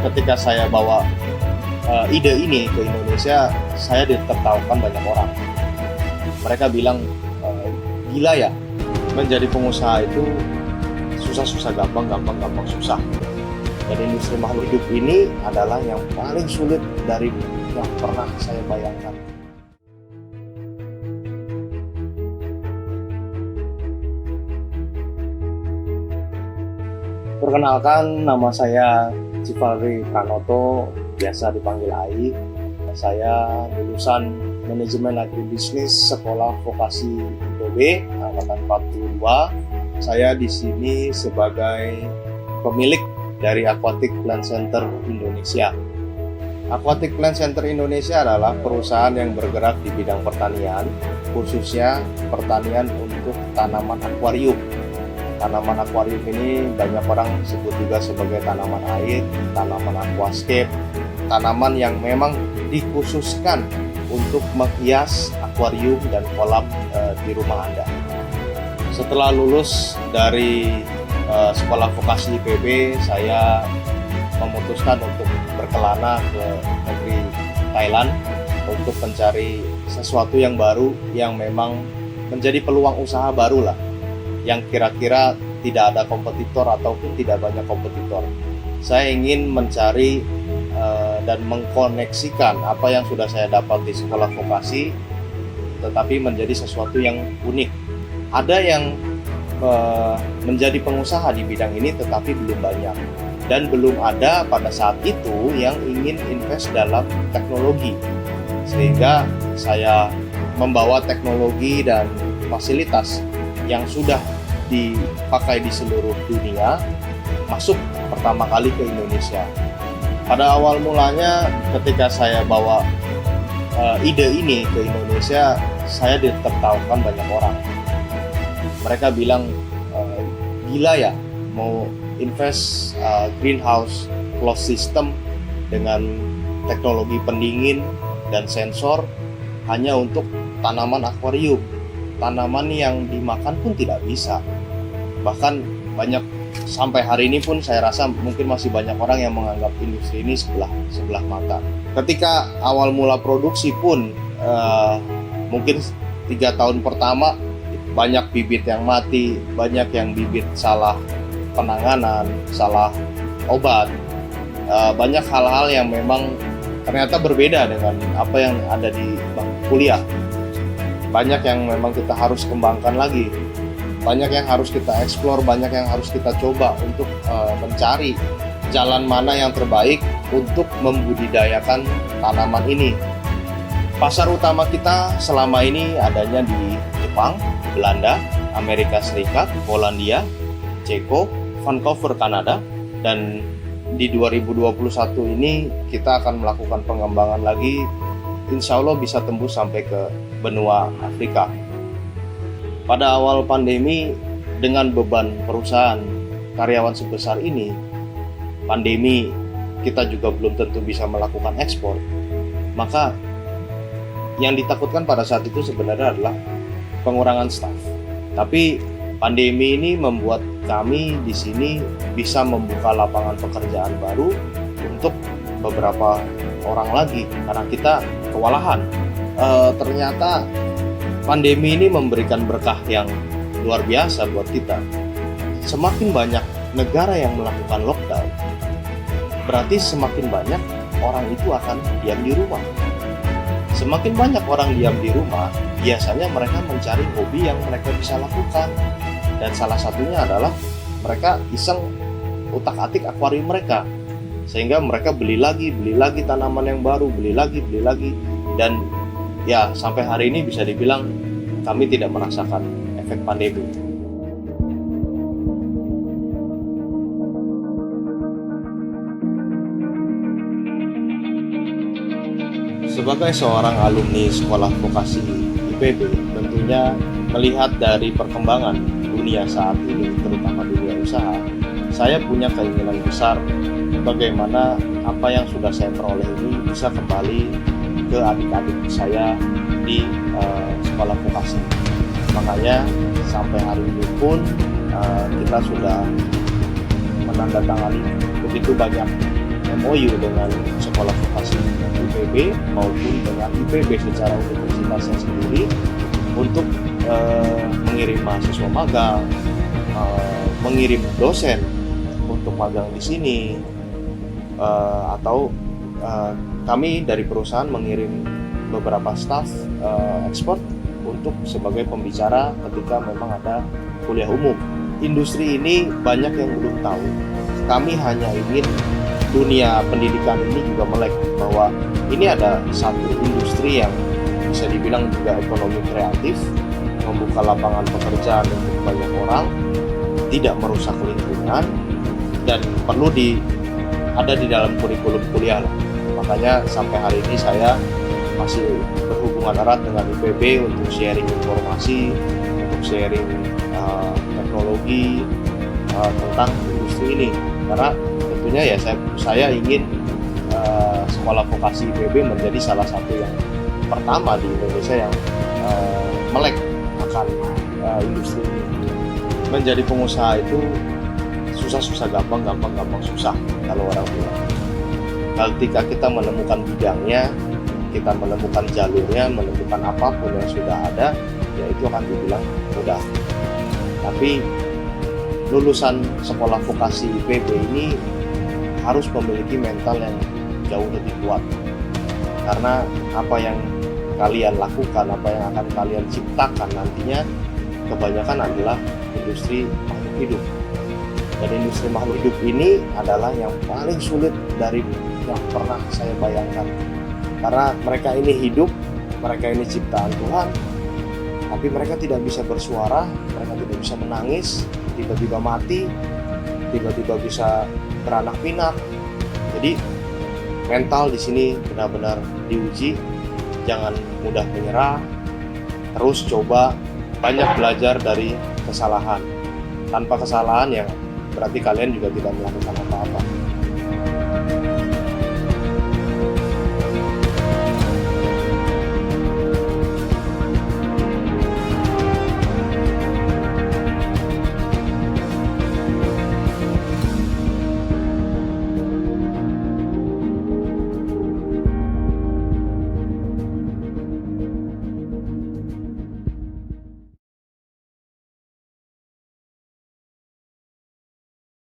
ketika saya bawa ide ini ke Indonesia, saya ditertawakan banyak orang. Mereka bilang, gila ya, menjadi pengusaha itu susah-susah gampang, gampang susah. Dan industri makhluk hidup ini adalah yang paling sulit dari yang pernah saya bayangkan. Perkenalkan, nama saya Civalri Pranoto, biasa dipanggil AI. Saya lulusan Manajemen Agribisnis Sekolah Vokasi IPB angkatan 42. Saya di sini sebagai pemilik dari Aquatic Plant Center Indonesia. Aquatic Plant Center Indonesia adalah perusahaan yang bergerak di bidang pertanian, khususnya pertanian untuk tanaman akuarium. Tanaman akuarium ini banyak orang sebut juga sebagai tanaman air, tanaman aquascape, tanaman yang memang dikhususkan untuk menghias akuarium dan kolam di rumah Anda. Setelah lulus dari sekolah vokasi IPB, saya memutuskan untuk berkelana ke negeri Thailand untuk mencari sesuatu yang baru, yang memang menjadi peluang usaha baru lah, yang kira-kira tidak ada kompetitor ataupun tidak banyak kompetitor. Saya ingin mencari dan mengkoneksikan apa yang sudah saya dapat di sekolah vokasi, tetapi menjadi sesuatu yang unik. Ada yang menjadi pengusaha di bidang ini tetapi belum banyak, dan belum ada pada saat itu yang ingin invest dalam teknologi, sehingga saya membawa teknologi dan fasilitas yang sudah dipakai di seluruh dunia masuk pertama kali ke Indonesia. Pada awal mulanya ketika saya bawa ide ini ke Indonesia, saya ditertawakan banyak orang. Mereka bilang, gila ya, mau invest greenhouse closed system dengan teknologi pendingin dan sensor hanya untuk tanaman akuarium. Tanaman yang dimakan pun tidak bisa. Bahkan banyak, sampai hari ini pun saya rasa mungkin masih banyak orang yang menganggap industri ini sebelah mata. Ketika awal mula produksi pun mungkin 3 tahun pertama banyak bibit yang mati, banyak yang bibit salah penanganan, salah obat, banyak hal-hal yang memang ternyata berbeda dengan apa yang ada di bangku kuliah. Banyak yang memang kita harus kembangkan lagi, banyak yang harus kita eksplor, banyak yang harus kita coba untuk mencari jalan mana yang terbaik untuk membudidayakan tanaman ini. Pasar utama kita selama ini adanya di Jepang, Belanda, Amerika Serikat, Polandia, Ceko, Vancouver, Kanada, dan di 2021 ini kita akan melakukan pengembangan lagi, insya Allah bisa tembus sampai ke benua Afrika. Pada awal pandemi, dengan beban perusahaan karyawan sebesar ini, pandemi kita juga belum tentu bisa melakukan ekspor, maka yang ditakutkan pada saat itu sebenarnya adalah pengurangan staf. Tapi pandemi ini membuat kami di sini bisa membuka lapangan pekerjaan baru untuk beberapa orang lagi, karena kita kewalahan. Ternyata pandemi ini memberikan berkah yang luar biasa buat kita. Semakin banyak negara yang melakukan lockdown, berarti semakin banyak orang itu akan diam di rumah. Semakin banyak orang diam di rumah, biasanya mereka mencari hobi yang mereka bisa lakukan. Dan salah satunya adalah mereka iseng utak-atik akuarium mereka. Sehingga mereka beli lagi tanaman yang baru, beli lagi. Dan ya sampai hari ini bisa dibilang kami tidak merasakan efek pandemi. Sebagai seorang alumni sekolah vokasi IPB, tentunya melihat dari perkembangan dunia saat ini, terutama dunia usaha, saya punya keinginan besar bagaimana apa yang sudah saya peroleh ini bisa kembali ke adik-adik saya di sekolah vokasi. Makanya sampai hari ini pun kita sudah menandatangani begitu banyak MOU dengan sekolah vokasi IPB maupun dengan IPB secara universitasnya sendiri untuk mengirim mahasiswa magang, mengirim dosen untuk magang di sini, atau kami dari perusahaan mengirim beberapa staf ekspor untuk sebagai pembicara ketika memang ada kuliah umum. Industri ini banyak yang belum tahu. Kami hanya ingin dunia pendidikan ini juga melek bahwa ini ada satu industri yang bisa dibilang juga ekonomi kreatif, membuka lapangan pekerjaan untuk banyak orang, tidak merusak lingkungan, dan perlu ada di dalam kurikulum kuliah. Makanya sampai hari ini saya masih berhubungan erat dengan IPB untuk sharing informasi, untuk sharing teknologi tentang industri ini. Karena tentunya ya saya ingin sekolah vokasi IPB menjadi salah satu yang pertama di Indonesia yang melek akan industri ini. Menjadi pengusaha itu susah gampang susah kalau orang bilang. Ketika kita menemukan bidangnya, kita menemukan jalurnya, menemukan apapun yang sudah ada, ya itu akan dibilang mudah. Tapi lulusan sekolah vokasi IPB ini harus memiliki mental yang jauh lebih kuat. Karena apa yang kalian lakukan, apa yang akan kalian ciptakan nantinya kebanyakan adalah industri makhluk hidup. Dan industri makhluk hidup ini adalah yang paling sulit dari yang pernah saya bayangkan. Karena mereka ini hidup, mereka ini ciptaan Tuhan, tapi mereka tidak bisa bersuara, mereka tidak bisa menangis, tiba-tiba mati, tiba-tiba bisa beranak pinak. Jadi mental di sini benar-benar diuji, jangan mudah menyerah, terus coba, banyak belajar dari kesalahan. Tanpa kesalahan ya berarti kalian juga tidak melakukan apa-apa.